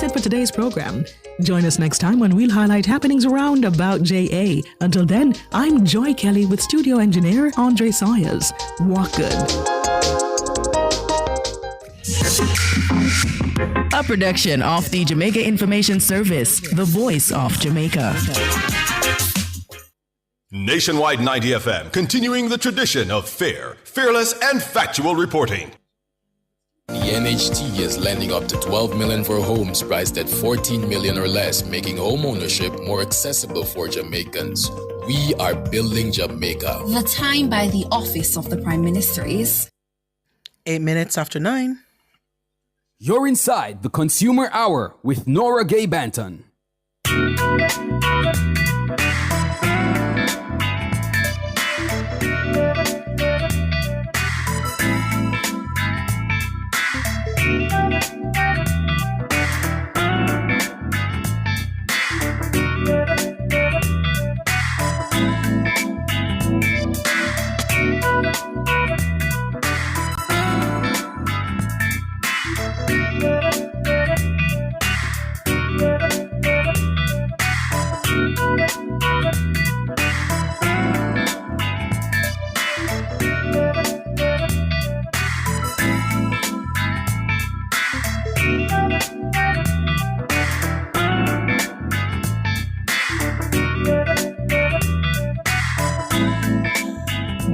it for today's program. Join us next time when we'll highlight happenings around about JA. Until then, I'm Joy Kelly with studio engineer Andre Sawyers. Walk good. A production of the Jamaica Information Service, the voice of Jamaica. Nationwide 90 FM, continuing the tradition of fair, fearless, and factual reporting. The NHT is lending up to $12 million for homes priced at $14 million or less, making home ownership more accessible for Jamaicans. We are building Jamaica. The time by the Office of the Prime Minister is 8 minutes after 9. You're inside the Consumer Hour with Nora Gay Banton.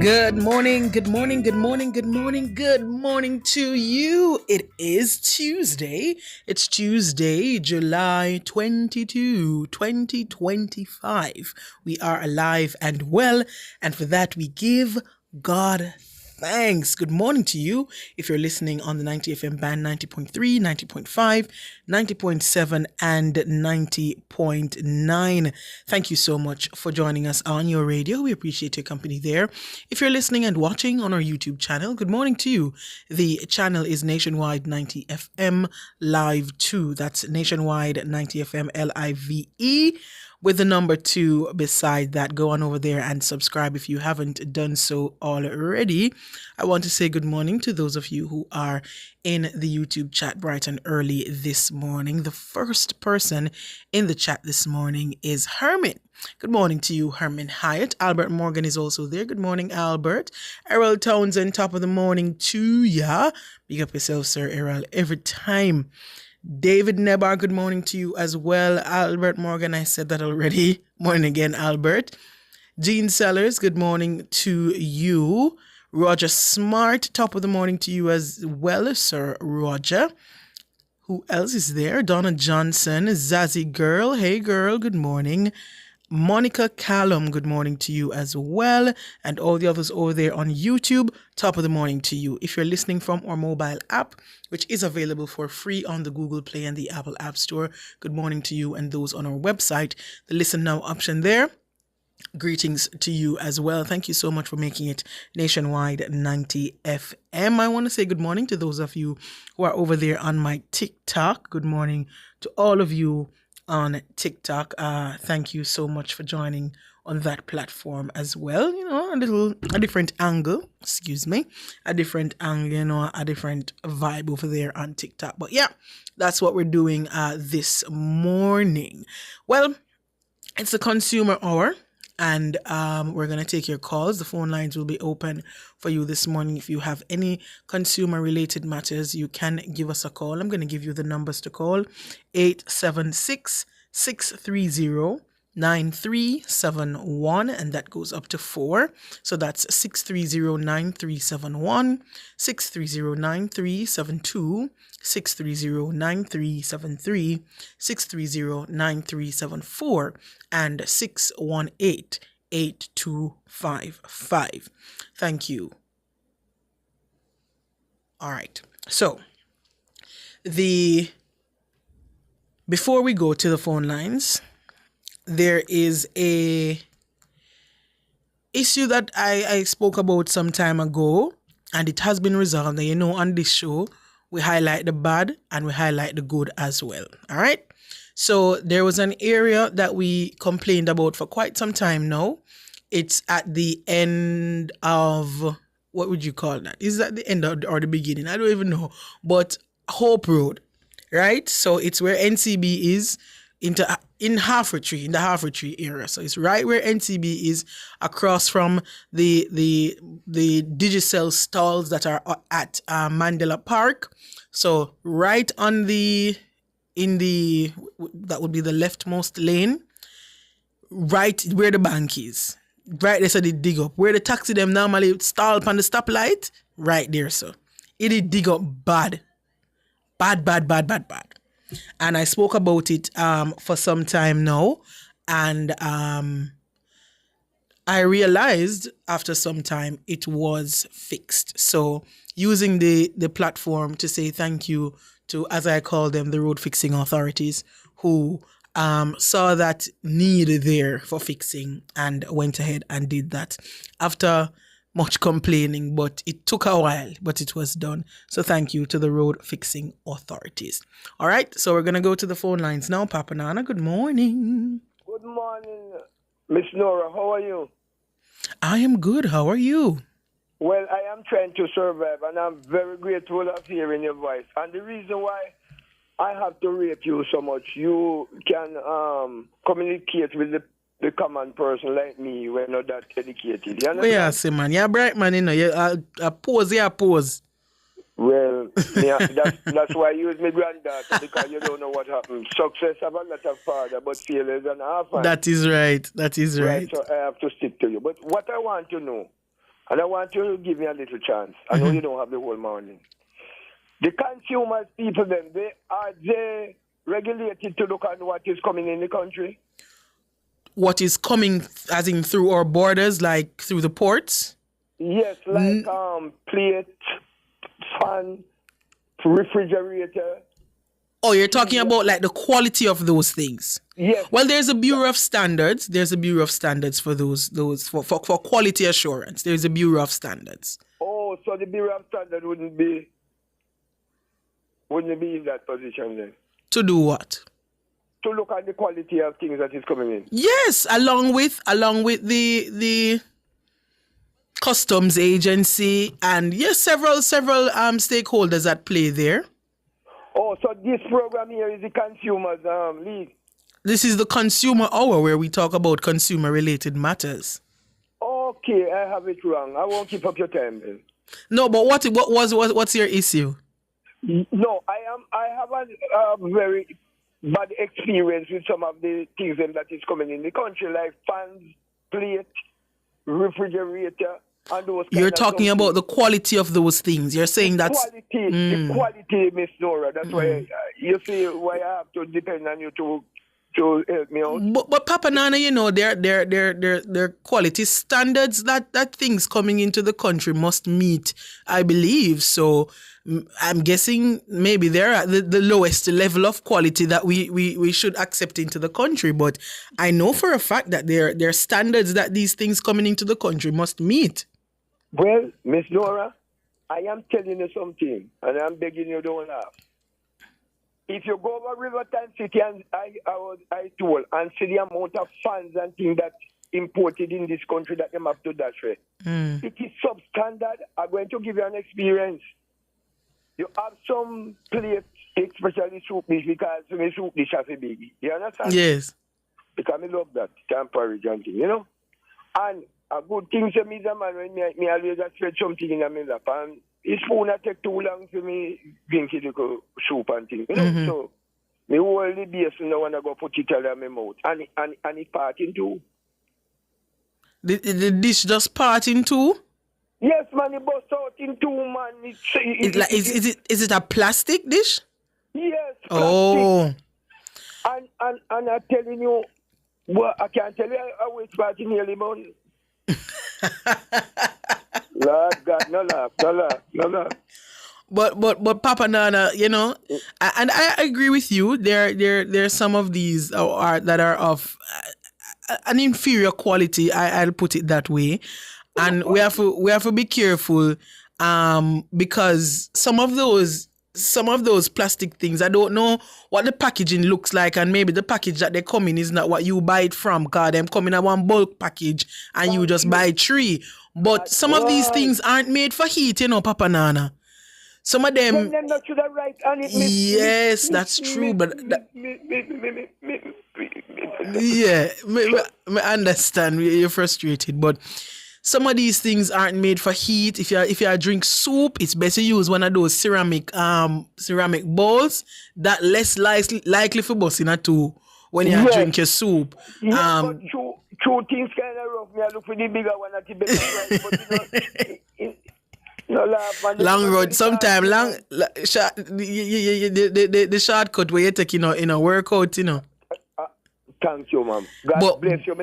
Good morning, good morning, good morning, good morning, good morning to you. It is Tuesday. It's Tuesday, July 22, 2025. We are alive and well, and for that we give God thanks. Good morning to you. If you're listening on the 90 FM band, 90.3, 90.5, 90.7, and 90.9. Thank you so much for joining us on your radio. We appreciate your company there. If you're listening and watching on our YouTube channel, good morning to you. The channel is Nationwide 90 FM Live 2. That's Nationwide 90 FM LIVE. With the number 2 beside that. Go on over there and subscribe if you haven't done so already. I want to say good morning to those of you who are in the YouTube chat bright and early this morning. The first person in the chat this morning is Herman. Good morning to you, Herman Hyatt. Albert Morgan is also there. Good morning, Albert. Errol Townsend, top of the morning to ya. Big up yourself, sir, Errol, every time. David Nebar, good morning to you as well. Albert Morgan, I said that already. Morning again, Albert. Jean Sellers, good morning to you. Roger Smart, top of the morning to you as well, Sir Roger. Who else is there? Donna Johnson, Zazzy Girl. Hey, girl, good morning. Monica Callum, good morning to you as well. And all the others over there on YouTube, top of the morning to you. If you're listening from our mobile app, which is available for free on the Google Play and the Apple App Store, good morning to you and those on our website. The Listen Now option there. Greetings to you as well. Thank you so much for making it Nationwide 90 FM. I want to say good morning to those of you who are over there on my TikTok. Good morning to all of you on TikTok. Thank you so much for joining on that platform as well. You know, a different angle, a different angle, you know, a different vibe over there on TikTok. But yeah, that's what we're doing this morning. Well, it's the Consumer Hour. And we're going to take your calls. The phone lines will be open for you this morning. If you have any consumer-related matters, you can give us a call. I'm going to give you the numbers to call. 876-630-9371, and that goes up to 4. So that's 630-9371, 630-9372, 630-9373, 630-9374, and 618-8255. Thank you. All right. So, before we go to the phone lines, there is a issue that I spoke about some time ago, and it has been resolved. And you know, on this show, we highlight the bad and we highlight the good as well. All right. So there was an area that we complained about for quite some time now. It's at the end of, what would you call that? Is that the end or the beginning? I don't even know. But Hope Road, right? So it's where NCB is in the Halfway Tree area. So it's right where NCB is, across from the Digicel stalls that are at Mandela Park. So right on that would be the leftmost lane, right where the bank is. Right there, so they dig up. Where the taxi them normally stall up on the stoplight, right there, so. It did dig up bad. Bad. And I spoke about it for some time now. And I realized after some time it was fixed. So using the platform to say thank you to, as I call them, the road fixing authorities who saw that need there for fixing and went ahead and did that after much complaining, but it took a while, but it was done. So thank you to the road fixing authorities. All right, so we're going to go to the phone lines now. Papa Nana, good morning. Good morning, Miss Nora. How are you? I am good. How are you? Well, I am trying to survive, and I'm very grateful of hearing your voice. And the reason why I have to rate you so much, you can communicate with the common person like me when not that educated. You understand? Yeah, say man, you're bright man, you know. You pose. Well, yeah, that's why I use my granddaughter, because you don't know what happens. Success have a lot of father, but failures and half. That is right. Right. So I have to stick to you. But what I want to know, and I want you to give me a little chance. I know you don't have the whole morning. The consumers, people, then are they regulated to look at what is coming in the country? What is coming, as in through our borders, like through the ports? Yes, like plate, fan, refrigerator. Oh, you're talking about like the quality of those things? Yes. Well, there's a Bureau of Standards. There's a Bureau of Standards for those for quality assurance. There's a Bureau of Standards. Oh, so the Bureau of Standards wouldn't be in that position then? To do what? To look at the quality of things that is coming in. Yes, along with the customs agency and yes, several stakeholders at play there. Oh, so this program here is the consumers league. This is the Consumer Hour where we talk about consumer related matters. Okay, I have it wrong. I won't keep up your time then. No, but what's your issue? No, I have a very bad experience with some of the things that is coming in the country, like fans, plate, refrigerator, and those. You're talking about the quality of those things. You're saying that the quality, Miss Nora. That's why you see why I have to depend on you to help me out. But Papa Nana, you know, their quality standards that things coming into the country must meet, I believe. So I'm guessing maybe they're at the lowest level of quality that we should accept into the country. But I know for a fact that there are standards that these things coming into the country must meet. Well, Miss Nora, I am telling you something, and I'm begging you don't laugh. If you go over Riverton City, and I told, and see the amount of funds and things that imported in this country that they have to dash with, it is substandard. I'm going to give you an experience. You have some plates, especially soup dish, because my soup dish has a biggie. You understand? Yes. Because I love that temporary thing, you know? And a good thing to me, the man, when me always spread something in my lap, and his spoon take too long for me drink a little soup and things, you know? So, me hold the base and I want to go put it all in my mouth. And it part in two. The dish just part in two? Yes, man, it bust out in two, man. Is it a plastic dish? Yes, plastic. Oh. And I'm telling you, well, I can't tell you which part in nearly money. Lord God, no laugh. But Papa Nana, you know, and I agree with you. There are some of these that are of an inferior quality. I'll put it that way, and we have to be careful, because some of those plastic things, I don't know what the packaging looks like, and maybe the package that they come in is not what you buy it from, because them come in a one bulk package and you just buy 3. But some of these things aren't made for heat, you know, Papa Nana. Some of them. Then not to the right and it Yes, that's true, but yeah, me understand you're frustrated, but some of these things aren't made for heat. If you drink soup, it's best to use one of those ceramic bowls that less likely for busting a two when you drink your soup. Yeah, but two things kind of rough. Me I look for the bigger one at the better price, but no laugh. Long road, sometime the shortcut where you take in a workout, Thank you, ma'am. God bless you.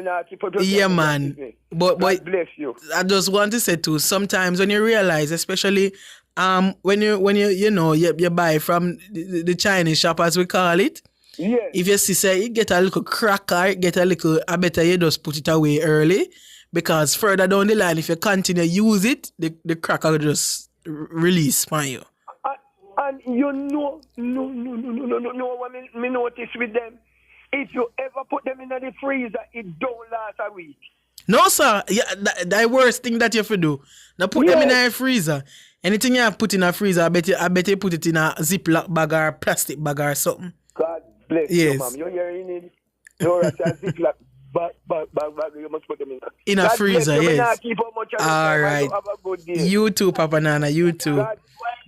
Yeah, man. But God bless you. I just want to say too, sometimes when you realize, especially when you buy from the Chinese shop as we call it, yes. If you see say it get a little cracker, I better you just put it away early, because further down the line, if you continue use it, the cracker will just release from you. And no, what me notice with them, if you ever put them in the freezer, it don't last a week. No, sir. Yeah, the worst thing that you have to do. Now put them in a freezer. Anything you have put in a freezer, I bet you put it in a Ziploc bag or plastic bag or something. God bless you, ma'am. You're hearing it. You're a Ziploc bag, you must put them in a freezer, yes. All right. Have a good day. You too, Papa Nana. You too.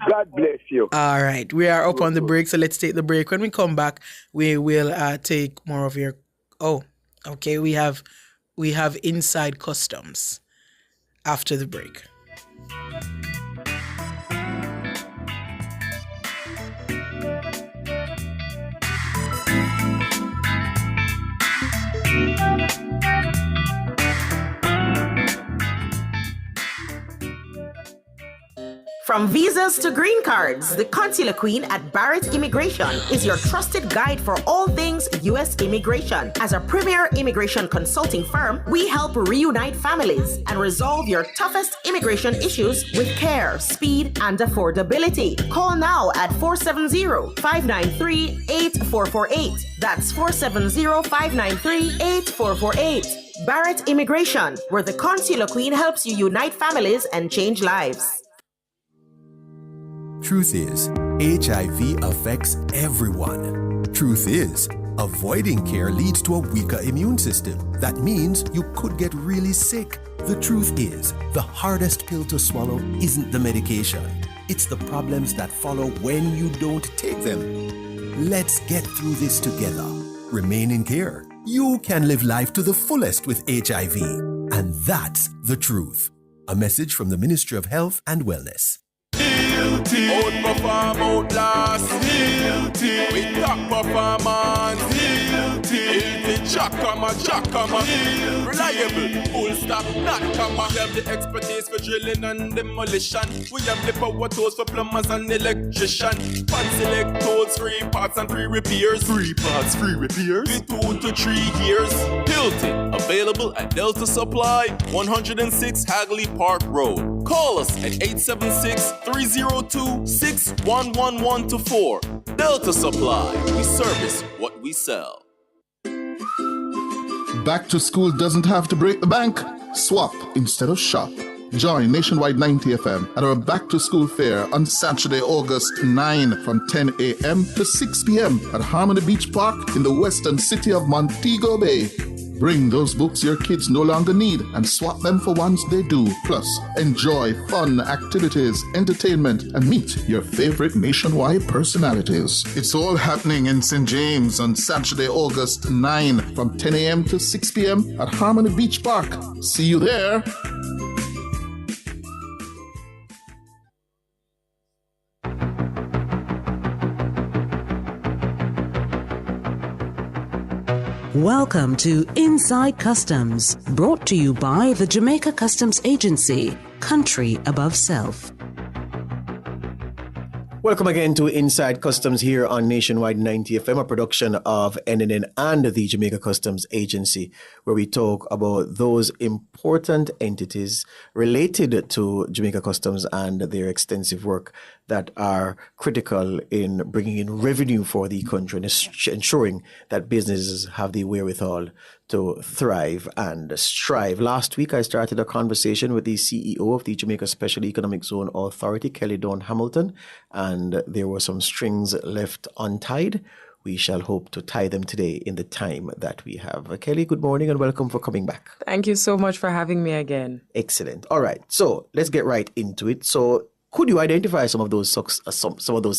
God bless you. All right. We are up on the break, so let's take the break. When we come back, we will take more of your... Oh, okay. We have Inside Customs after the break. From visas to green cards, the Consular Queen at Barrett Immigration is your trusted guide for all things U.S. immigration. As a premier immigration consulting firm, we help reunite families and resolve your toughest immigration issues with care, speed, and affordability. Call now at 470-593-8448. That's 470-593-8448. Barrett Immigration, where the Consular Queen helps you unite families and change lives. Truth is, HIV affects everyone. Truth is, avoiding care leads to a weaker immune system. That means you could get really sick. The truth is, the hardest pill to swallow isn't the medication. It's the problems that follow when you don't take them. Let's get through this together. Remain in care. You can live life to the fullest with HIV. And that's the truth. A message from the Ministry of Health and Wellness. Outperform, outlast. With top performance. Chakama. Reliable, full stop, not comma. We have the expertise for drilling and demolition. We have the power tools for plumbers and electrician. Fancy tools, 3 parts and 3 repairs. 3 parts, 3 repairs. 2 to 3 years. Hilton, available at Delta Supply, 106 Hagley Park Road. Call us at 876-302-6111-4. Delta Supply, we service what we sell. Back to school doesn't have to break the bank. Swap instead of shop. Join Nationwide 90 FM at our back to school fair on Saturday, August 9 from 10 a.m. to 6 p.m. at Harmony Beach Park in the western city of Montego Bay. Bring those books your kids no longer need and swap them for ones they do. Plus, enjoy fun activities, entertainment, and meet your favorite Nationwide personalities. It's all happening in St. James on Saturday, August 9 from 10 a.m. to 6 p.m. at Harmony Beach Park. See you there. Welcome to Inside Customs, brought to you by the Jamaica Customs Agency, country above self. Welcome again to Inside Customs here on Nationwide 90 FM, a production of NNN and the Jamaica Customs Agency, where we talk about those important entities related to Jamaica Customs and their extensive work that are critical in bringing in revenue for the country and ensuring that businesses have the wherewithal to thrive and strive. Last week, I started a conversation with the CEO of the Jamaica Special Economic Zone Authority, Kelly Dawn Hamilton, and there were some strings left untied. We shall hope to tie them today in the time that we have. Kelly, good morning and welcome for coming back. Thank you so much for having me again. Excellent. All right, so let's get right into it. So, could you identify some of those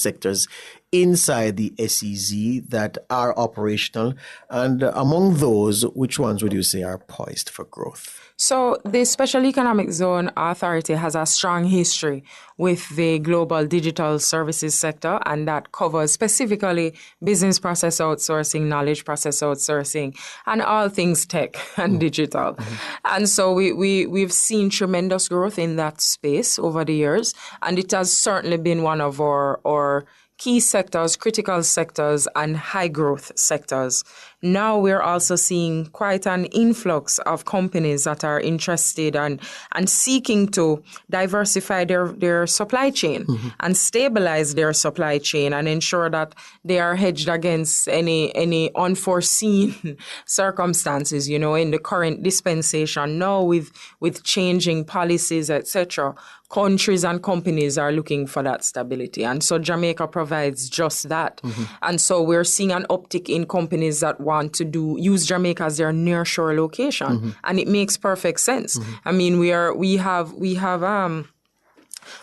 sectors inside the SEZ that are operational, and among those, which ones would you say are poised for growth? So the Special Economic Zone Authority has a strong history with the global digital services sector, and that covers specifically business process outsourcing, knowledge process outsourcing, and all things tech and digital. And so we've seen tremendous growth in that space over the years, and it has certainly been one of our key sectors, critical sectors, and high growth sectors. Now we're also seeing quite an influx of companies that are interested and seeking to diversify their supply chain and stabilize their supply chain and ensure that they are hedged against any unforeseen circumstances, in the current dispensation. Now with changing policies, etc., countries and companies are looking for that stability. And so Jamaica provides just that. And so we're seeing an uptick in companies that want to use Jamaica as their nearshore location. And it makes perfect sense. I mean, we have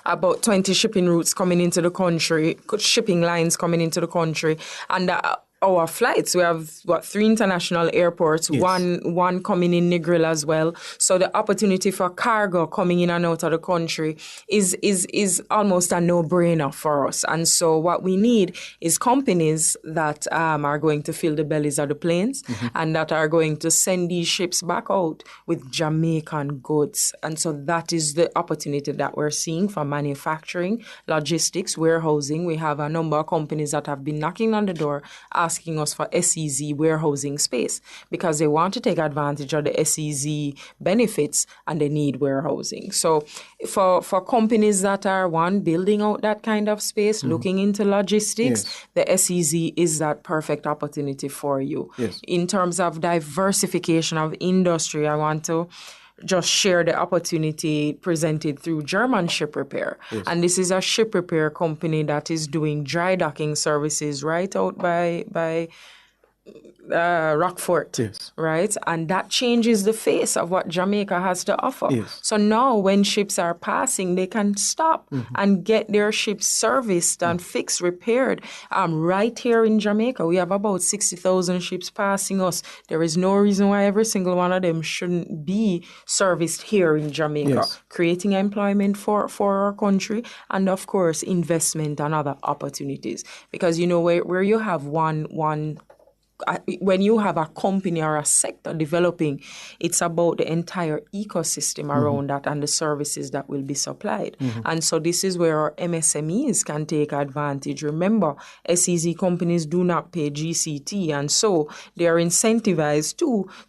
about 20 shipping routes coming into the country, shipping lines coming into the country. And our flights, we have 3 international airports, yes. one coming in Negril as well. So the opportunity for cargo coming in and out of the country is almost a no-brainer for us. And so what we need is companies that are going to fill the bellies of the planes and that are going to send these ships back out with Jamaican goods. And so that is the opportunity that we're seeing for manufacturing, logistics, warehousing. We have a number of companies that have been knocking on the door asking us for SEZ warehousing space because they want to take advantage of the SEZ benefits and they need warehousing. So for companies that are building out that kind of space, looking into logistics, the SEZ is that perfect opportunity for you. Yes. In terms of diversification of industry, I want to just share the opportunity presented through German Ship Repair. Yes. And this is a ship repair company that is doing dry docking services right out by Rockfort, yes. Right? And that changes the face of what Jamaica has to offer. Yes. So now when ships are passing, they can stop and get their ships serviced and fixed, repaired right here in Jamaica. We have about 60,000 ships passing us. There is no reason why every single one of them shouldn't be serviced here in Jamaica, yes. Creating employment for our country and, of course, investment and other opportunities. Because, where you have when you have a company or a sector developing, it's about the entire ecosystem around that and the services that will be supplied. And so this is where our MSMEs can take advantage. Remember, SEZ companies do not pay GCT, and so they are incentivized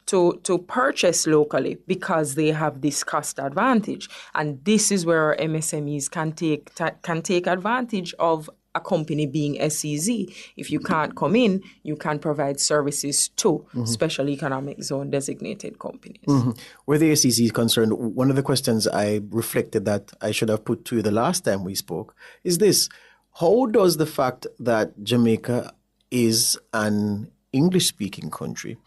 to purchase locally because they have this cost advantage. And this is where our MSMEs can take advantage of a company being SEZ. If you can't come in, you can provide services to special economic zone designated companies. Where the SEZ is concerned, one of the questions I reflected that I should have put to you the last time we spoke is this: how does the fact that Jamaica is an English-speaking country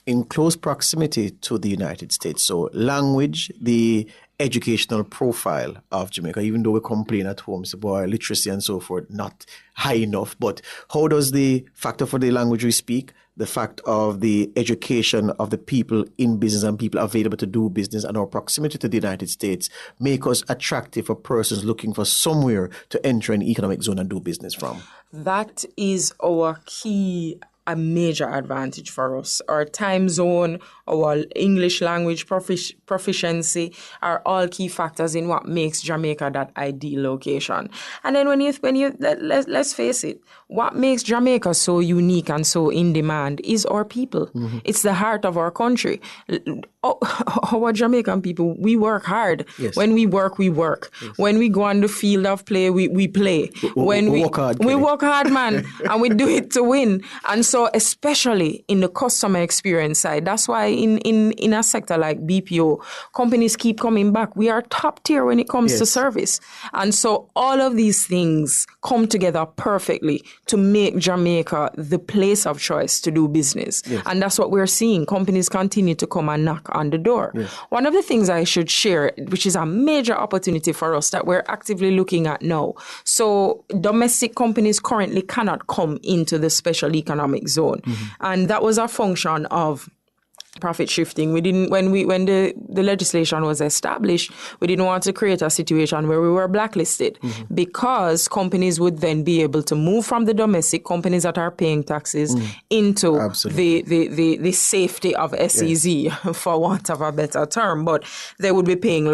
in close proximity to the United States, so language, the educational profile of Jamaica, even though we complain at home about literacy and so forth, not high enough, but how does the factor for the language we speak, the fact of the education of the people in business and people available to do business and our proximity to the United States make us attractive for persons looking for somewhere to enter an economic zone and do business from? That is our key, a major advantage for us. Our time zone, our English language proficiency are all key factors in what makes Jamaica that ideal location. And then let's face it, what makes Jamaica so unique and so in demand is our people. It's the heart of our country. our Jamaican people, we work hard. Yes. When we work, we work. Yes. When we go on the field of play, we play. When we work hard. We work hard, man, and we do it to win. And so, especially in the customer experience side, that's why in a sector like BPO, companies keep coming back. We are top tier when it comes to service. And so, all of these things come together perfectly to make Jamaica the place of choice to do business. Yes. And that's what we're seeing. Companies continue to come and knock on the door. Yes. One of the things I should share, which is a major opportunity for us that we're actively looking at now. So domestic companies currently cannot come into the special economic zone. Mm-hmm. And that was a function of profit shifting. We didn't, when the legislation was established, we didn't want to create a situation where we were blacklisted because companies would then be able to move from the domestic companies that are paying taxes into the safety of SEZ, for want of a better term, but they would be paying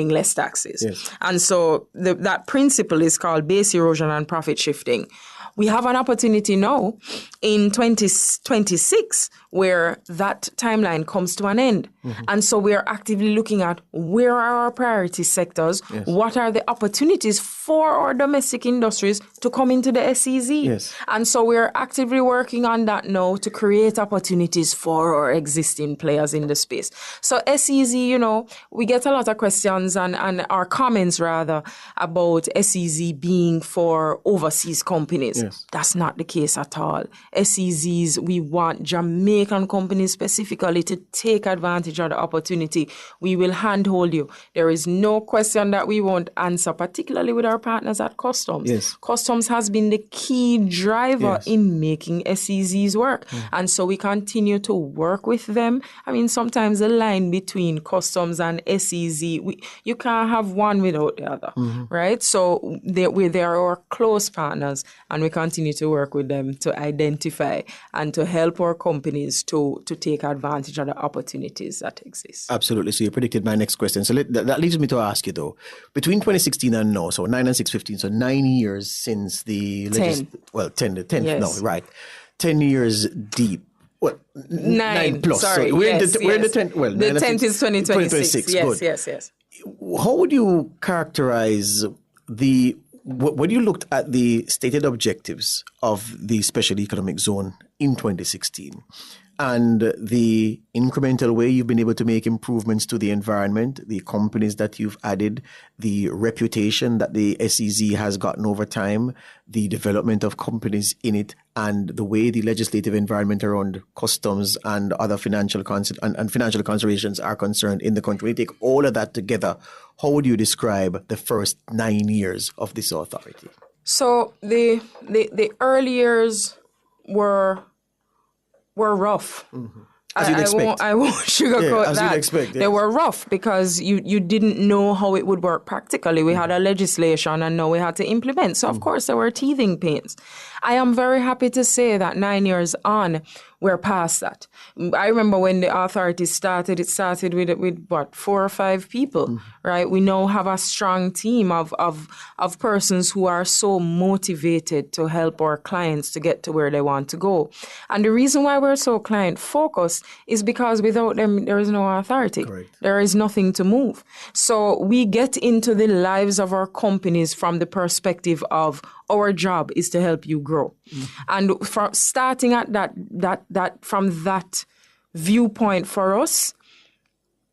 less taxes. Yes. And so that principle is called base erosion and profit shifting. We have an opportunity now in 2026 where that timeline comes to an end. Mm-hmm. And so we are actively looking at where are our priority sectors, what are the opportunities for our domestic industries to come into the SEZ. Yes. And so we are actively working on that now to create opportunities for our existing players in the space. So SEZ, we get a lot of questions and our comments rather about SEZ being for overseas companies. Yes. That's not the case at all. SEZs, we want Jamaican companies specifically to take advantage of the opportunity. We will handhold you. There is no question that we won't answer, particularly with our partners at Customs. Yes. Customs has been the key driver in making SEZs work. And so we continue to work with them. I mean, sometimes the line between Customs and SEZ, you can't have one without the other, right? So they are our close partners, and we continue to work with them to identify and to help our companies to take advantage of the opportunities that exist. Absolutely. So you predicted my next question. So that leads me to ask you, though, between 2016 and now, so 9 and 6/15, so 9 years since the... 10. 10, yes. No, right. 10 years deep. Well, 9 plus. Sorry, so we're in the 10th. Well, the 10th is 2026. Good. Yes. How would you characterize when you looked at the stated objectives of the Special Economic Zone in 2016 and the incremental way you've been able to make improvements to the environment, the companies that you've added, the reputation that the SEZ has gotten over time, the development of companies in it, and the way the legislative environment around customs and other financial considerations are concerned in the country. When you take all of that together, how would you describe the first 9 years of this authority? So the early years were rough. Mm-hmm. As you'd expect. I won't sugarcoat that. As you'd expect, yes. They were rough because you didn't know how it would work practically. We had a legislation and now we had to implement. So, of course, there were teething pains. I am very happy to say that 9 years on, we're past that. I remember when the authority started, it started with 4 or 5 people, right? We now have a strong team of persons who are so motivated to help our clients to get to where they want to go. And the reason why we're so client focused is because without them, there is no authority. Correct. There is nothing to move. So we get into the lives of our companies from the perspective of our job is to help you grow. And from starting at from that viewpoint for us,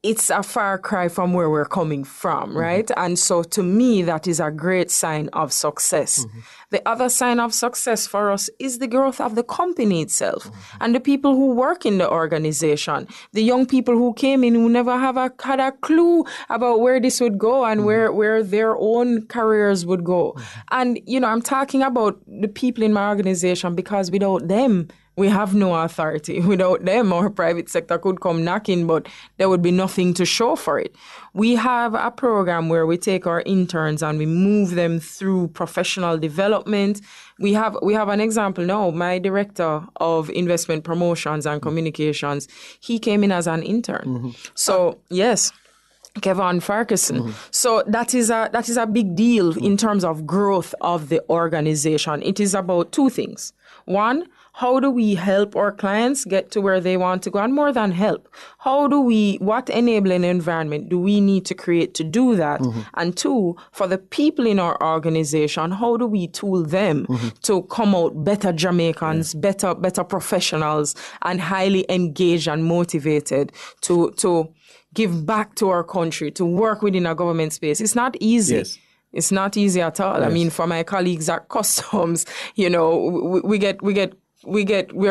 it's a far cry from where we're coming from, right? And so to me, that is a great sign of success. The other sign of success for us is the growth of the company itself and the people who work in the organization, the young people who came in who never had a clue about where this would go and where their own careers would go. And, I'm talking about the people in my organization because without them, we have no authority. Without them, our private sector could come knocking, but there would be nothing to show for it. We have a program where we take our interns and we move them through professional development. We have an example now. My director of investment promotions and communications, he came in as an intern. So, yes. Kevin Farquharson. So that is a big deal in terms of growth of the organization. It is about two things. One, how do we help our clients get to where they want to go? And more than help, what enabling environment do we need to create to do that? And two, for the people in our organization, how do we tool them to come out better Jamaicans, better professionals, and highly engaged and motivated to give back to our country, to work within a government space? It's not easy. Yes. It's not easy at all. Yes. I mean, for my colleagues at customs, we're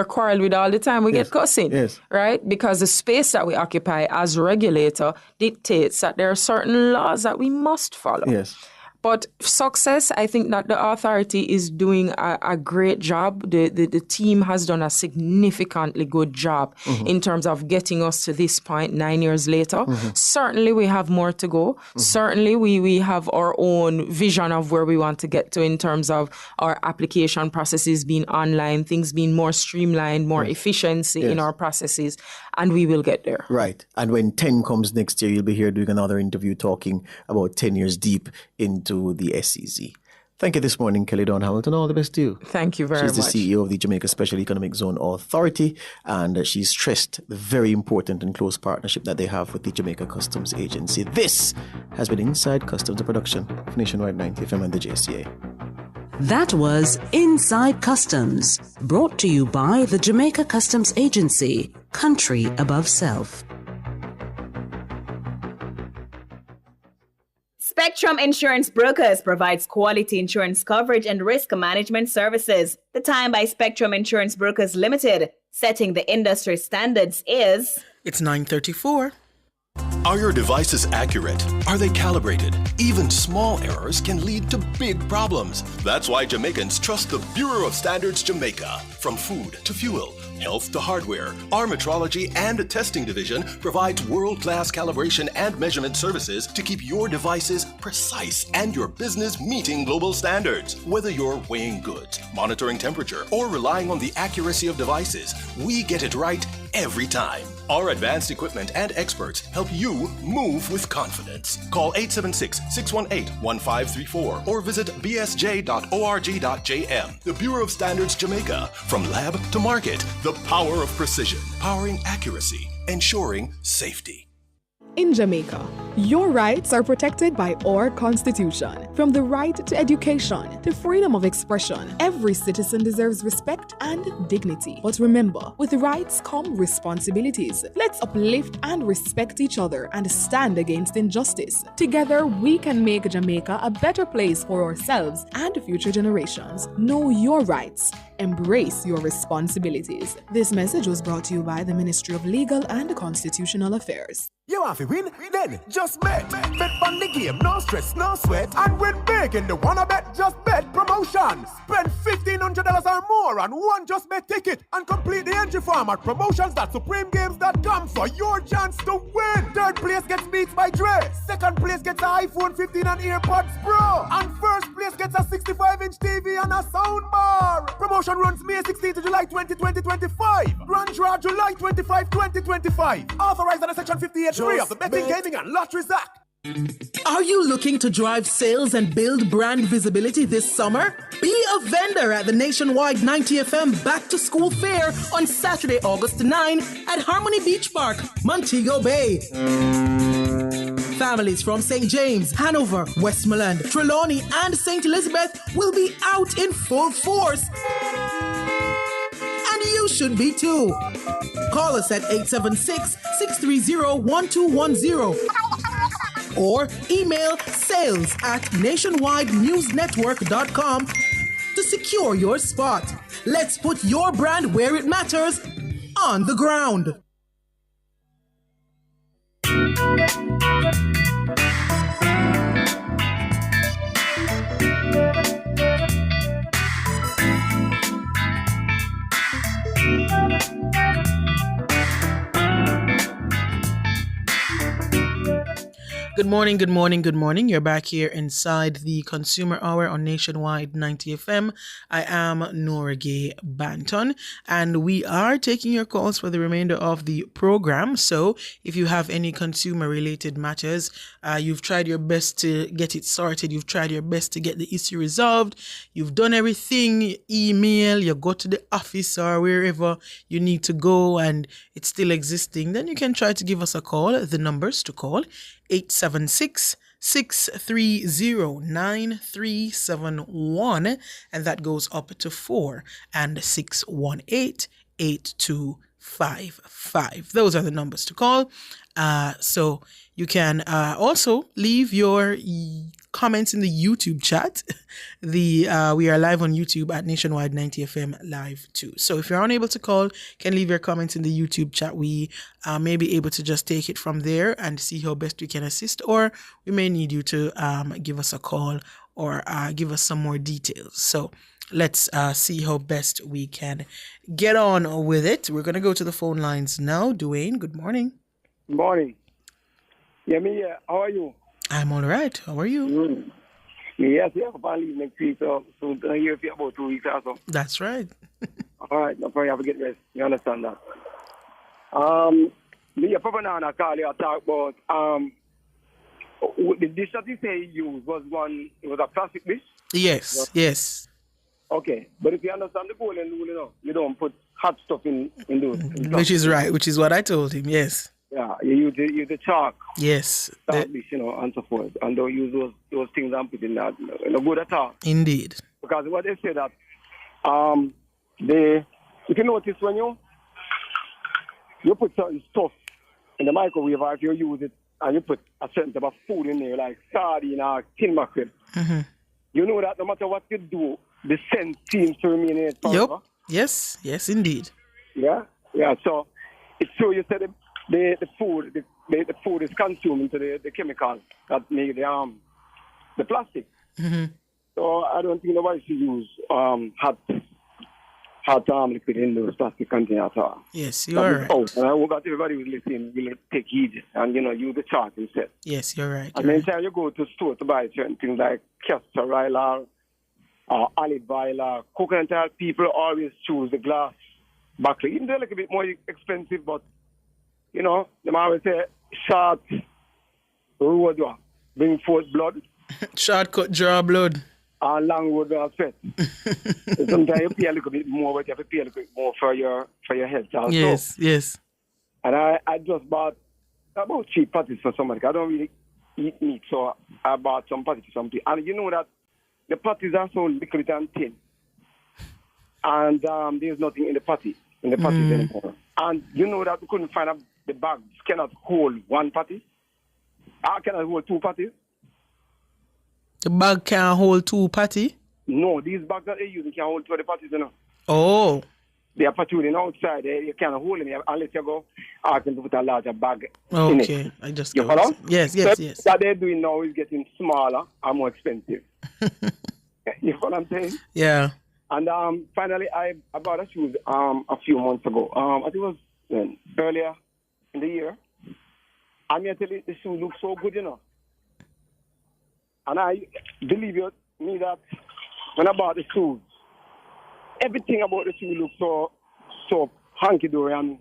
quarreled with all the time. We get cussing, right? Because the space that we occupy as regulator dictates that there are certain laws that we must follow. Yes. But success, I think that the authority is doing a great job. The team has done a significantly good job in terms of getting us to this point 9 years later. Certainly, we have more to go. Certainly, we have our own vision of where we want to get to in terms of our application processes being online, things being more streamlined, more efficiency in our processes, and we will get there. Right. And when 10 comes next year, you'll be here doing another interview talking about 10 years deep into the SEZ. Thank you this morning, Kelly Dawn Hamilton. All the best to you. Thank you very much. She's the CEO of the Jamaica Special Economic Zone Authority, and she's stressed the very important and close partnership that they have with the Jamaica Customs Agency. This has been Inside Customs, a production of Nationwide 90 FM and the JCA. That was Inside Customs, brought to you by the Jamaica Customs Agency, country above self. Spectrum Insurance Brokers provides quality insurance coverage and risk management services. The time by Spectrum Insurance Brokers Limited, setting the industry standards, is... It's 9:34. Are your devices accurate? Are they calibrated? Even small errors can lead to big problems. That's why Jamaicans trust the Bureau of Standards Jamaica. From food to fuel, health to hardware, our metrology and testing division provides world-class calibration and measurement services to keep your devices precise and your business meeting global standards. Whether you're weighing goods, monitoring temperature, or relying on the accuracy of devices, we get it right every time. Our advanced equipment and experts help you move with confidence. Call 876-618-1534 or visit bsj.org.jm. The Bureau of Standards Jamaica. From lab to market, the power of precision, powering accuracy, ensuring safety. In Jamaica, your rights are protected by our Constitution. From the right to education to freedom of expression, every citizen deserves respect and dignity. But remember, with rights come responsibilities. Let's uplift and respect each other and stand against injustice. Together, we can make Jamaica a better place for ourselves and future generations. Know your rights. Embrace your responsibilities. This message was brought to you by the Ministry of Legal and Constitutional Affairs. You want to win? Then just bet. Bet on the game, no stress, no sweat. And win big in the Wanna Bet Just Bet promotion. Spend $1,500 or more on one Just Bet ticket and complete the entry form at promotions.supremegames.com for your chance to win. Third place gets Beats by Dre. Second place gets an iPhone 15 and AirPods Pro. And first place gets a 65-inch TV and a soundbar. Promotion runs May 16 to July 20, 2025. Grand draw July 25, 2025. Authorized under Section 58(3) of the Betting, Gaming and Lotteries Act. Are you looking to drive sales and build brand visibility this summer? Be a vendor at the Nationwide 90 FM Back to School Fair on Saturday, August 9 at Harmony Beach Park, Montego Bay. Families from St. James, Hanover, Westmoreland, Trelawney, and St. Elizabeth will be out in full force. And you should be too. Call us at 876-630-1210 or email sales@nationwidenewsnetwork.com to secure your spot. Let's put your brand where it matters, on the ground. Good morning, good morning, good morning. You're back here inside the Consumer Hour on Nationwide 90 FM. I am Nora Gay Banton, and we are taking your calls for the remainder of the program. So if you have any consumer-related matters, you've tried your best to get it sorted, you've tried your best to get the issue resolved, you've done everything, email, you go to the office or wherever you need to go and it's still existing, then you can try to give us a call. The numbers to call: 876-630-9371, and that goes up to 4 and 618-8255. Those are the numbers to call. So you can also leave your comments in the YouTube chat. We are live on YouTube at Nationwide 90 FM Live too. So if you're unable to call, can leave your comments in the YouTube chat. We may be able to just take it from there and see how best we can assist, or we may need you to give us a call or give us some more details. So let's see how best we can get on with it. We're going to go to the phone lines now. Dwayne, good morning. Good morning. Yeah, how are you? I'm all right. How are you? Yes, I'll leave next week, so I'm here for about 2 weeks or so. That's right. All right, no problem. Have a good rest. You understand that? Me, probably now I call you, I talk about the dish that you say you used was a plastic dish? Yes, yes. Okay, but if you understand the golden rule, you don't put hot stuff in those. Which is right, which is what I told him, yes. Yeah, you use the chalk. Yes. Dish, and so forth. And don't use those things and put in that. No good at all. Indeed. Because what they say that, if you notice when you put certain stuff in the microwave, or if you use it and you put a certain type of food in there, like sardine or tin mackerel, you know that no matter what you do, the scent seems to remain in it forever. Yep. Yes, indeed. Yeah. So it's true. You said the food is consumed into the chemicals that make the plastic. So I don't think nobody should use hot liquid in those plastic containers at all. Yes, you are right. And I hope that everybody will listen, will take heed and use the chart instead. Yes, you're right. And many times you go to store to buy certain things like castor oil or olive oil or coconut oil, people always choose the glass bottle. Even though they're a little bit more expensive, but they always say short road bring forth blood. Shortcut draw blood. And long road sweat. Sometimes you pay a little bit more, but you have to pay a little bit more for your health also. Yes. And I just bought about 3 patties for somebody. I don't really eat meat, so I bought some patties for some people. And you know that the patties are so liquid and thin. And there's nothing in the patties anymore. And you know that we couldn't find out the bags cannot hold 1 patty. I cannot hold 2 patties. The bag can't hold 2 patty? No, these bags that they use can hold 20 patties, Oh. They are protruding outside. You can't hold them unless you go ask them to put a larger bag in it. Okay, I just You follow? Yes. So that they're doing now is getting smaller and more expensive. You follow what I'm saying? Yeah. And finally, I bought a shoes a few months ago. I think it was earlier in the year. And I tell you, the shoes look so good, And I believe me that when I bought the shoes, everything about the shoe looks so hunky-dory and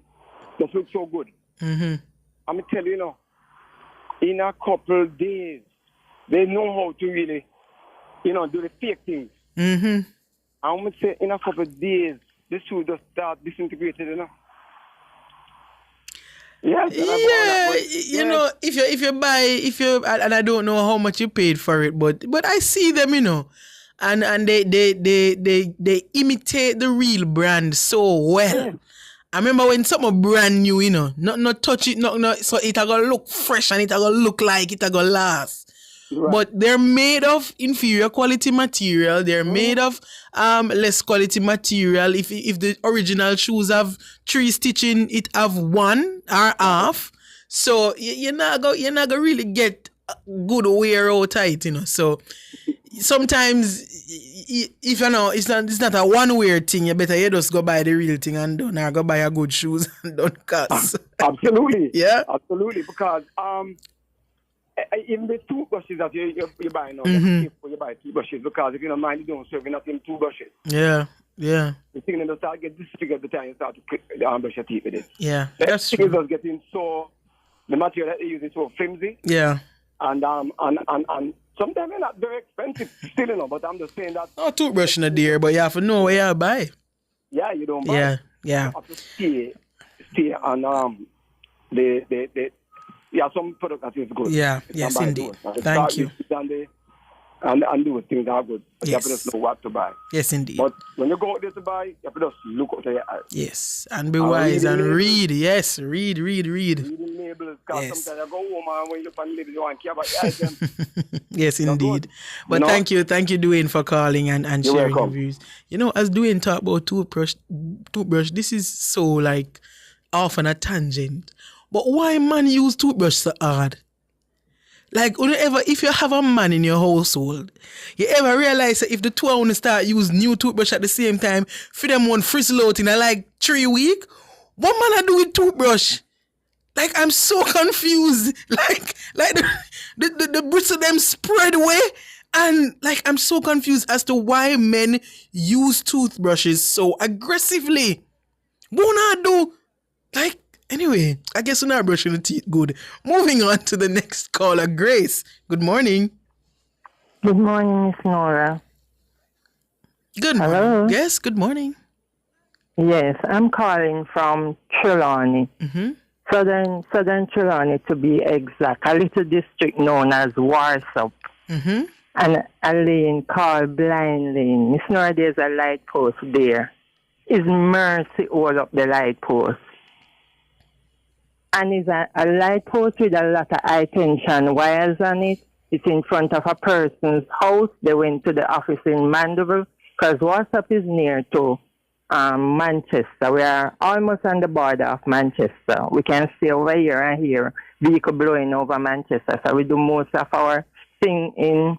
just looks so good. I'm going to tell you, in a couple of days, they know how to really, do the fake things. I'm going to say in a couple of days, the shoe just start disintegrating, Yes, if you buy, and I don't know how much you paid for it, but I see them, and they imitate the real brand so well. I remember when something brand new, not touch it, so it gonna look fresh and it gonna look like it gonna last. Right. But they're made of inferior quality material. They're made of less quality material. If the original shoes have 3 stitching, it have 1 or half. So you're not gonna really get good wear out of it, So sometimes if it's not a one wear thing, you better just go buy the real thing and don't go buy a good shoes and don't cost. Absolutely. Yeah. Absolutely. Because even the toothbrushes that you buy now, you buy toothbrushes because if you don't mind, you don't serve nothing toothbrushes. Yeah. The thing is, start get disfigured the time you start to brush your teeth with it. Yeah, that's true. It's just getting so, the material that they use is so flimsy. Yeah. And sometimes they're not very expensive still, but I'm just saying that. No toothbrush in a dear, but you have to know where you buy. Yeah, you don't buy. Yeah. You have to stay on some product that is good. Yeah, yes, indeed. Thank you. And do things that are good. But you have Yes. to just know what to buy. Yes, indeed. But when you go out there to buy, you have to just look out to your eyes. Yes, and be wise and read. Yes, read. Read the labels, because sometimes you go home and when you look at the labels, you want to care about the items. Yes, indeed. But thank you, Dwayne, for calling and You're sharing your welcome. views. As Dwayne talk about toothbrush, this is so like off on a tangent. But why man use toothbrush so hard? Like, if you have a man in your household, you ever realize that if the two want to start use new toothbrush at the same time, for them one frizzle out in like 3 weeks, what man I do with toothbrush? Like, I'm so confused. Like the bristle them spread away, and like I'm so confused as to why men use toothbrushes so aggressively. What I do? Like. Anyway, I guess we're not brushing the teeth good. Moving on to the next caller, Grace. Good morning. Good morning, Miss Nora. Good morning. Hello? Yes, good morning. Yes, I'm calling from Trelawney. Southern Trelawney to be exact. A little district known as Warsop. And a lane called Blind Lane. Miss Nora, there's a light post there. Is Mercy all up the light post? And it's a light post with a lot of high tension wires on it. It's in front of a person's house. They went to the office in Mandeville because Warsop is near to Manchester. We are almost on the border of Manchester. We can see over here and hear vehicle blowing over Manchester. So we do most of our thing in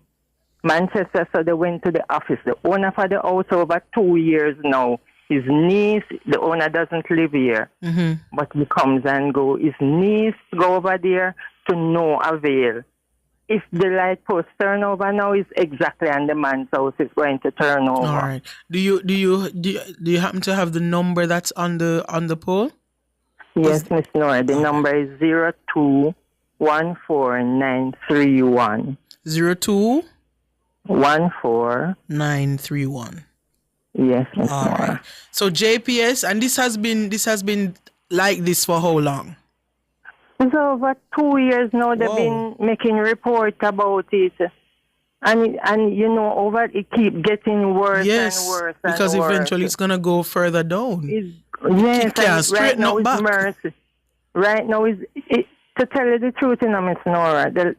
Manchester. So they went to the office. The owner for the house over 2 years now. His niece, the owner doesn't live here, but he comes and goes. His niece go over there to no avail. If the light post turn over now, is exactly on the man's house. It's going to turn over. All right. Do you happen to have the number that's on the pole? Yes, Miss Nora. The number is 0214931. 0214931. Yes, Miss All Nora. right. So JPS, and this has been like this for how long? It's over 2 years now. They've been making reports about it, and over it keep getting worse and worse. Because and worse. eventually it's gonna go further down. Yes, It can't and straighten now up it's back. Mercy. Right now is to tell you the truth, Miss Nora, the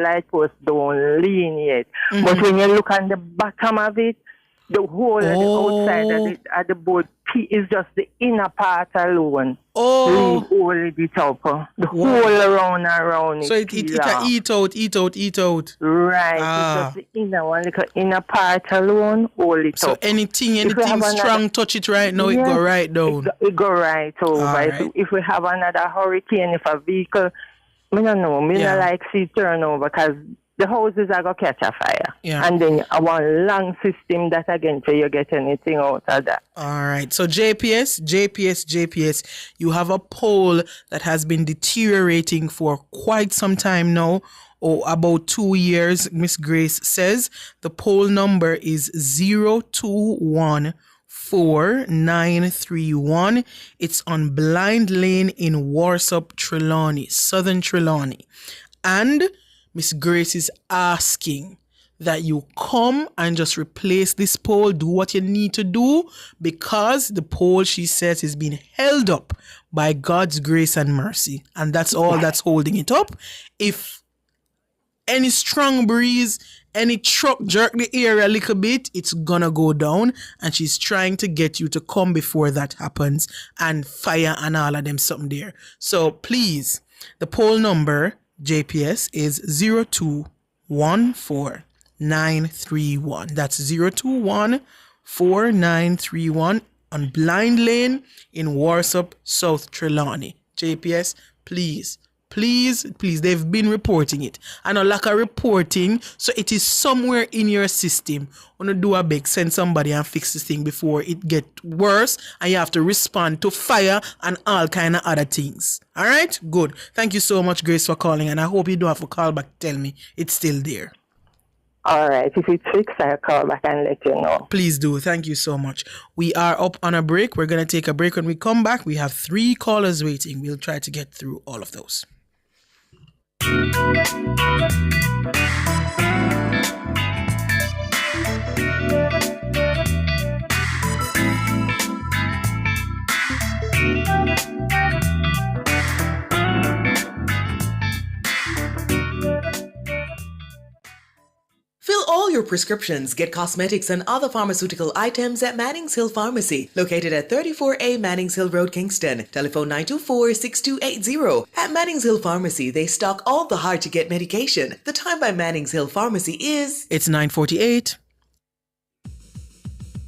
light post don't lean yet. But when you look on the bottom of it, the whole of the outside of the board is just the inner part alone. Leave only the top. The whole around it. So it can eat out. Right. It's just the inner one, like inner part alone, only top. So anything strong touch it right now, it go right down. It go right over. Right. If we have another hurricane, if a vehicle, I don't know, I don't like see turnover because the houses are going to catch a fire. Yeah. And then I want a long system that again so you get anything out of that. All right. So JPS, you have a pole that has been deteriorating for quite some time now, or about 2 years, Miss Grace says. The pole number is 0214931. It's on Blind Lane in Warsop, Trelawney, Southern Trelawney. And Miss Grace is asking that you come and just replace this pole, do what you need to do, because the pole, she says, is being held up by God's grace and mercy. And that's all that's holding it up. If any strong breeze, any truck jerk the area a little bit, it's gonna go down. And she's trying to get you to come before that happens, and fire and all of them something there. So please, the pole number, JPS, is 0214931. That's 0214931 on Blind Lane in Warsop, South Trelawney. JPS, please Please, they've been reporting it. And a lack of reporting, so it is somewhere in your system. Want to do a big, send somebody and fix this thing before it get worse, and you have to respond to fire and all kind of other things. All right? Good. Thank you so much, Grace, for calling, and I hope you don't have to call back tell me it's still there. All right. If it's fixed, I'll call back and let you know. Please do. Thank you so much. We are up on a break. We're going to take a break. When we come back, we have 3 callers waiting. We'll try to get through all of those. Fill all your prescriptions, get cosmetics and other pharmaceutical items at Mannings Hill Pharmacy, located at 34A Mannings Hill Road, Kingston. Telephone 924-6280. At Mannings Hill Pharmacy, they stock all the hard-to-get medication. The time by Mannings Hill Pharmacy is... It's 9:48.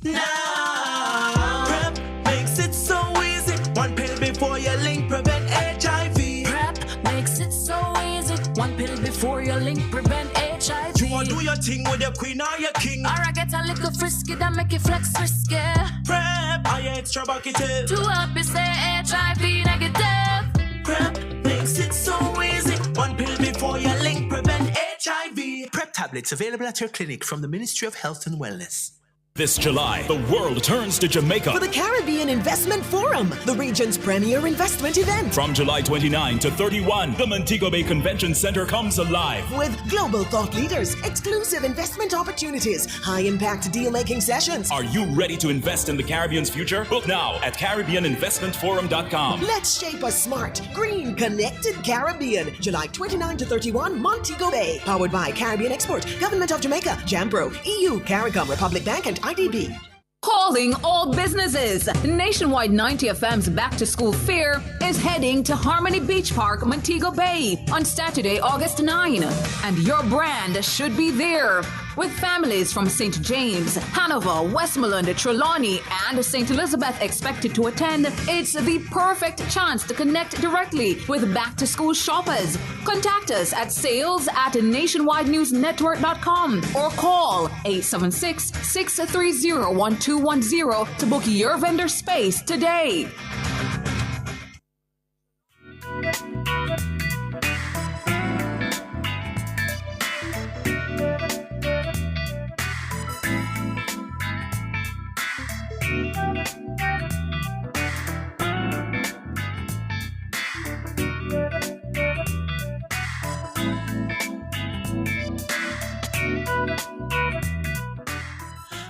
Now, PrEP makes it so easy. One pill before you link, prevent HIV. PrEP makes it so easy. One pill before you link, prevent HIV. You want to do your thing with your queen or your king. Or I get a little frisky that make you flex frisky. PrEP, are you extra bucketed? To help you stay HIV negative. PrEP makes it so easy. One pill before you link, prevent HIV. PrEP tablets available at your clinic from the Ministry of Health and Wellness. This July, the world turns to Jamaica for the Caribbean Investment Forum, the region's premier investment event. From July 29 to 31, the Montego Bay Convention Center comes alive with global thought leaders, exclusive investment opportunities, high-impact deal-making sessions. Are you ready to invest in the Caribbean's future? Book now at CaribbeanInvestmentForum.com. Let's shape a smart, green, connected Caribbean. July 29 to 31, Montego Bay. Powered by Caribbean Export, Government of Jamaica, Jambro, EU, CARICOM, Republic Bank, and IDB. Calling all businesses. Nationwide 90 FM's Back to School Fair is heading to Harmony Beach Park, Montego Bay on Saturday, August 9. And your brand should be there. With families from St. James, Hanover, Westmoreland, Trelawney, and St. Elizabeth expected to attend, it's the perfect chance to connect directly with back to school shoppers. Contact us at sales@nationwidenewsnetwork.com or call 876-630-1210 to book your vendor space today.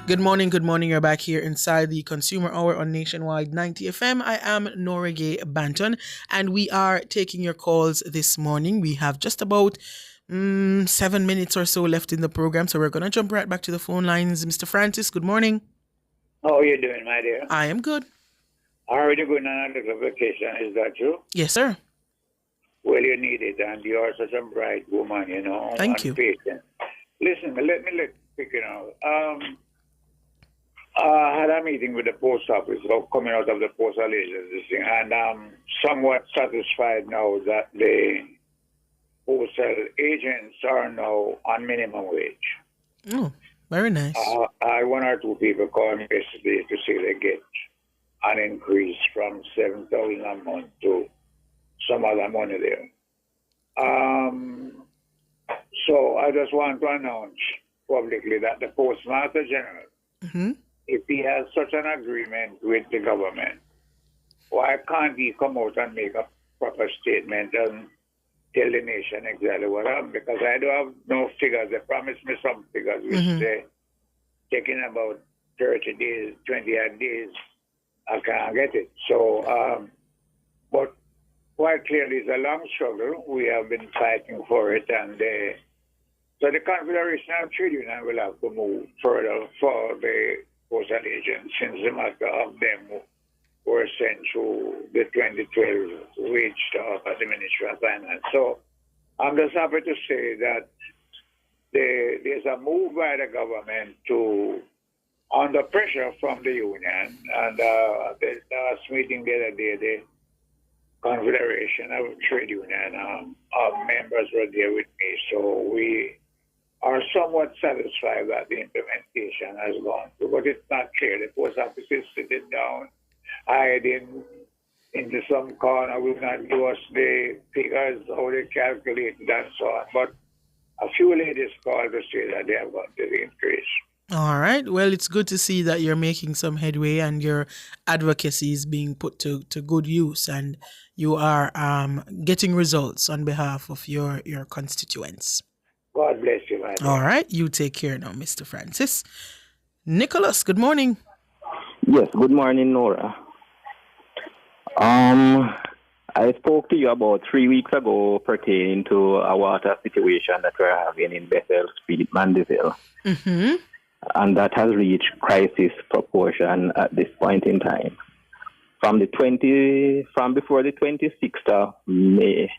Good morning. You're back here inside the Consumer Hour on Nationwide 90 FM. I am Nora Gay Banton, and we are taking your calls this morning. We have just about 7 minutes or so left in the program, so we're going to jump right back to the phone lines. Mr. Francis, good morning. How are you doing, my dear? I am good. Already going on a little vacation, is that true? Yes, sir. Well, you need it, and you are such a bright woman, you know. Thank you. Patient. Listen, let me pick it out. I had a meeting with the post office coming out of the postal agency, and I'm somewhat satisfied now that the postal agents are now on minimum wage. Oh, very nice. One or two people called me yesterday to say they get an increase from $7,000 a month to some other money there. So I just want to announce publicly that the Postmaster General, if he has such an agreement with the government, why can't he come out and make a proper statement and tell the nation exactly what happened? Because I don't have no figures. They promised me some figures, which they're taking about 30 days, 28 days. I can't get it. So, but quite clearly it's a long struggle. We have been fighting for it, and so the Confederation of Trade Unions will have to move further for the postal agents, since the matter of them were sent through the 2012 wage talk at the Ministry of Finance. So I'm just happy to say that there's a move by the government to, under pressure from the union, and the last meeting the other day, the Confederation of Trade Union members were there with me, so we are somewhat satisfied that the implementation has gone through, but it's not clear. The post office is sitting down, hiding into some corner, will not give us the figures, how they calculate it and so on. But a few ladies called to say that they have got the increase. All right. Well, it's good to see that you're making some headway and your advocacy is being put to good use, and you are getting results on behalf of your constituents. God bless you, man. All right. You take care now, Mr. Francis. Nicholas, good morning. Yes, good morning, Nora. I spoke to you about 3 weeks ago pertaining to a water situation that we're having in Bethel Street, Mandeville. Mm-hmm. And that has reached crisis proportion at this point in time. From before the 26th of May,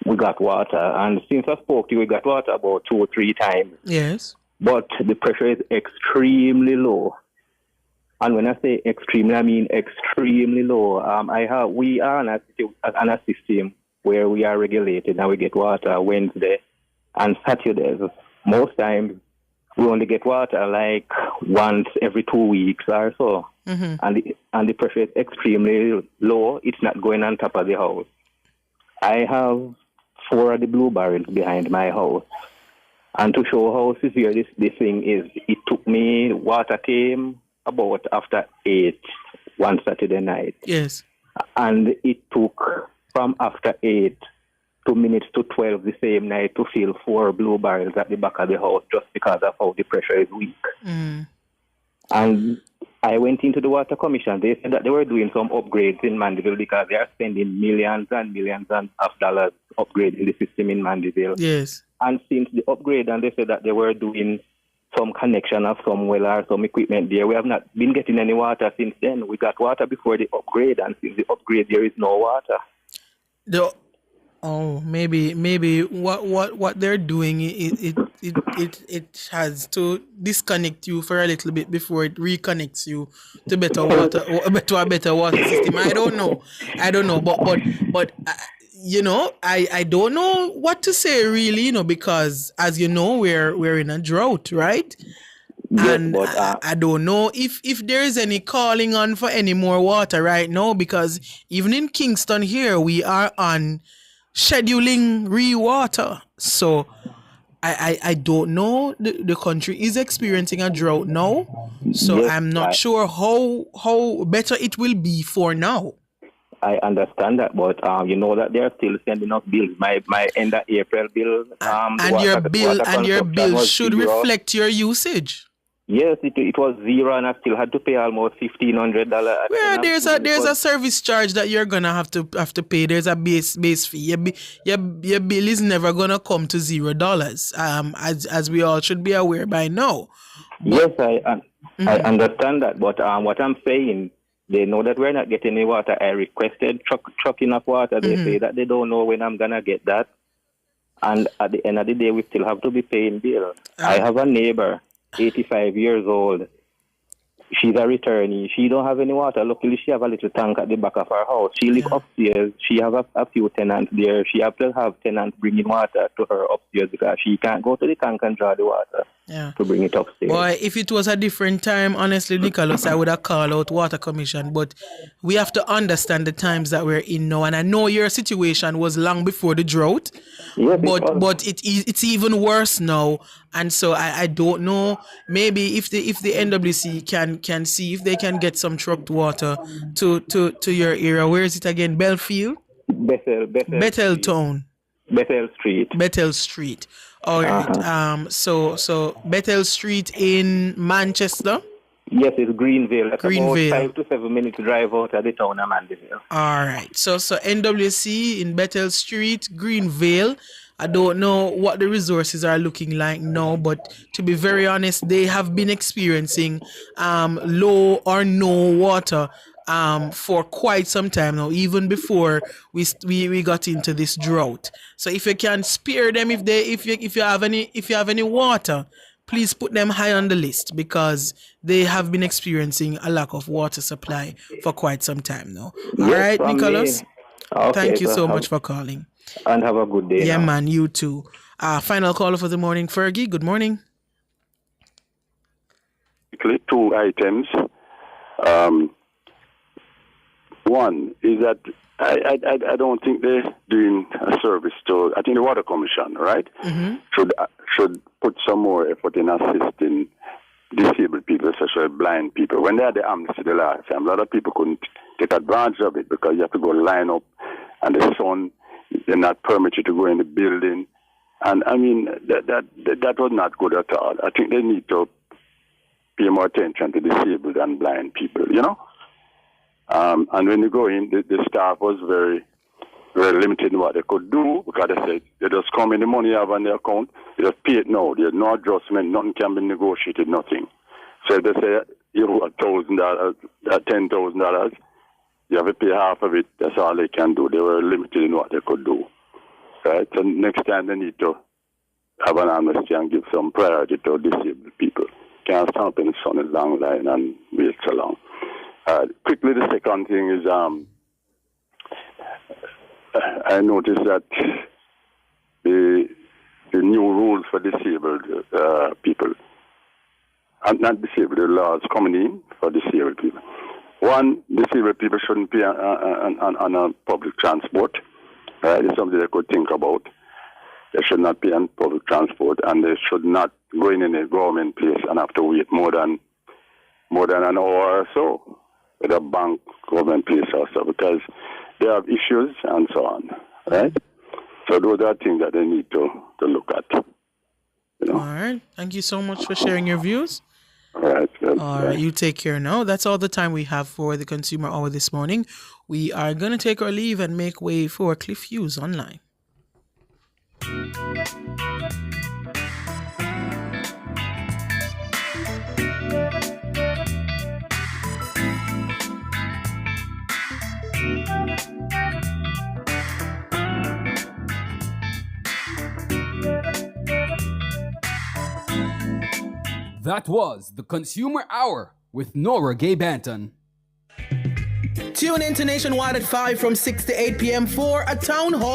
we got water. And since I spoke to you, we got water about 2 or 3 times. Yes. But the pressure is extremely low. And when I say extremely, I mean extremely low. We are on a system where we are regulated and we get water Wednesday and Saturdays. Most times we only get water like once every 2 weeks or so. Mm-hmm. And the pressure is extremely low. It's not going on top of the house. I have 4 of the blue barrels behind my house. And to show how severe this thing is, it took me, water came about after 8 one Saturday night. Yes. And it took from after 8 2 minutes to 12 the same night to fill 4 blue barrels at the back of the house just because of how the pressure is weak. Mm. And I went into the Water Commission. They said that they were doing some upgrades in Mandeville because they are spending millions and millions of dollars upgrading the system in Mandeville. Yes. And since the upgrade, and they said that they were doing some connection of some well or some equipment there. We have not been getting any water since then. We got water before the upgrade, and since the upgrade, there is no water. Maybe what they're doing, it has to disconnect you for a little bit before it reconnects you to better water, to a better water system. I don't know, but you know, I don't know what to say really, you know, because as you know, we're in a drought, right? Yes, and I don't know if there is any calling on for any more water right now, because even in Kingston here, we are on scheduling re-water. So I don't know. The country is experiencing a drought now. So yes, I'm not sure how better it will be for now. I understand that, but you know that they're still sending us bills. My end of April bill, and your bill should reflect your usage. Yes, it was 0, and I still had to pay almost $1,500. Well, there's a service charge that you're gonna have to pay. There's a base fee. Your bill is never gonna come to $0. As we all should be aware by now. Yes, I understand that, but what I'm saying, they know that we're not getting any water. I requested trucking of water. They say that they don't know when I'm gonna get that, and at the end of the day, we still have to be paying bills. I have a neighbor, 85 years old. She's a returnee. She don't have any water. Luckily, she have a little tank at the back of her house. She live upstairs. She have a few tenants there. She have to have tenants bringing water to her upstairs because she can't go to the tank and draw the water to bring it upstairs. Boy, if it was a different time, honestly, Nicholas, I would have called out Water Commission. But we have to understand the times that we're in now. And I know your situation was long before the drought. Yes, but it's even worse now. And so I don't know. Maybe if the NWC can see if they can get some trucked water to your area. Where is it again? Belfield? Bethel Town. Bethel Street. All right. So Bethel Street in Manchester. Yes, it's Greenville. That's about 5 to 7 minutes drive out of the town of Mandeville. All right. So NWC in Bethel Street, Greenville. I don't know what the resources are looking like now, but to be very honest, they have been experiencing low or no water for quite some time now, even before we got into this drought. So if you can spare them, if you have any water, please put them high on the list, because they have been experiencing a lack of water supply for quite some time now. All right, Nicholas? Okay, Thank you so much for calling. And have a good day. Yeah, now. man, you too. Final caller for the morning, Fergie. Good morning. Two items. One is that I don't think they're doing a service to, I think the Water Commission, right? Mm-hmm. Should put some more effort in assisting disabled people, especially blind people. When they had the amnesty the last time, a lot of people couldn't take advantage of it because you have to go line up and the sun, they're not permitted to go in the building. And I mean, that was not good at all. I think they need to pay more attention to disabled and blind people, you know? And when you go in, the staff was very, very limited in what they could do because they said they just come in the money you have on their account, they just pay it now. There's no adjustment, nothing can be negotiated, nothing. So if they say you owe $1,000, $10,000, you have to pay half of it. That's all they can do. They were limited in what they could do. Right? So next time they need to have an amnesty and give some priority to disabled people. Can't stand up in the sun in a long line and wait so long. Quickly, the second thing is I noticed that the new rules for disabled people, and not disabled, the laws coming in for disabled people. One, disabled people shouldn't pay on a public transport. It's something they could think about. They should not pay on public transport, and they should not go in a government place and have to wait more than an hour or so at a bank, government place or so, because they have issues and so on, right? So those are things that they need to look at. You know? All right. Thank you so much for sharing your views. All right. All right. You take care now. That's all the time we have for the Consumer Hour this morning. We are going to take our leave and make way for Cliff Hughes online. That was the Consumer Hour with Nora Gay Banton. Tune in to Nationwide at 5 from 6 to 8 p.m. for a town hall.